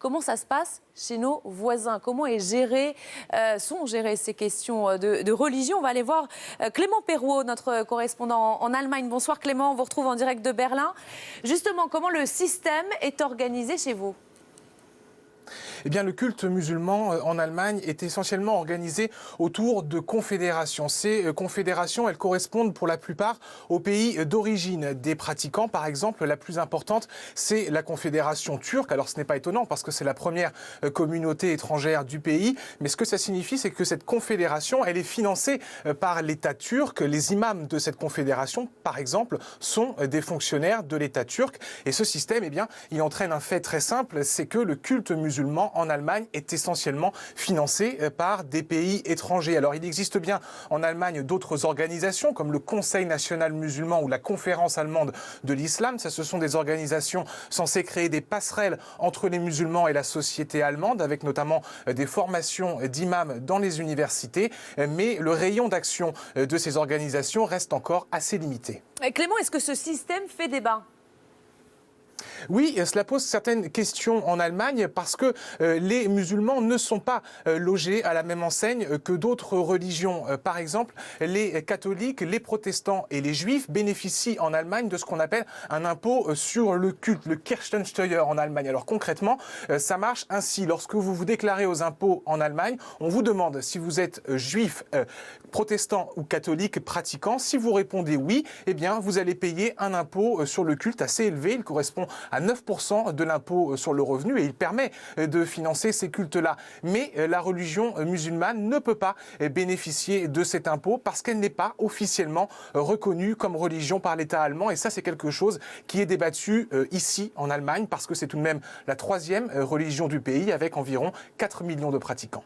comment ça se passe chez nos voisins. Comment sont gérées ces questions de religion? On va aller voir Clément Perrault, notre correspondant en Allemagne. Bonsoir Clément, on vous retrouve en direct de Berlin. Justement, comment le système est organisé chez vous? Eh bien, le culte musulman en Allemagne est essentiellement organisé autour de confédérations. Ces confédérations, elles correspondent pour la plupart aux pays d'origine des pratiquants. Par exemple, la plus importante, c'est la confédération turque. Alors, ce n'est pas étonnant parce que c'est la première communauté étrangère du pays. Mais ce que ça signifie, c'est que cette confédération, elle est financée par l'État turc. Les imams de cette confédération, par exemple, sont des fonctionnaires de l'État turc. Et ce système, eh bien, il entraîne un fait très simple, c'est que le culte musulman en Allemagne est essentiellement financé par des pays étrangers. Alors il existe bien en Allemagne d'autres organisations comme le Conseil national musulman ou la Conférence allemande de l'islam. Ça, ce sont des organisations censées créer des passerelles entre les musulmans et la société allemande, avec notamment des formations d'imams dans les universités. Mais le rayon d'action de ces organisations reste encore assez limité. Clément, est-ce que ce système fait débat ? Oui, cela pose certaines questions en Allemagne parce que les musulmans ne sont pas logés à la même enseigne que d'autres religions. Par exemple, les catholiques, les protestants et les juifs bénéficient en Allemagne de ce qu'on appelle un impôt sur le culte, le Kirchensteuer en Allemagne. Alors concrètement, ça marche ainsi. Lorsque vous vous déclarez aux impôts en Allemagne, on vous demande si vous êtes juif, protestant ou catholique pratiquant. Si vous répondez oui, eh bien vous allez payer un impôt sur le culte assez élevé. Il correspond à 9% de l'impôt sur le revenu et il permet de financer ces cultes-là. Mais la religion musulmane ne peut pas bénéficier de cet impôt parce qu'elle n'est pas officiellement reconnue comme religion par l'État allemand. Et ça, c'est quelque chose qui est débattu ici en Allemagne parce que c'est tout de même la troisième religion du pays avec environ 4 millions de pratiquants.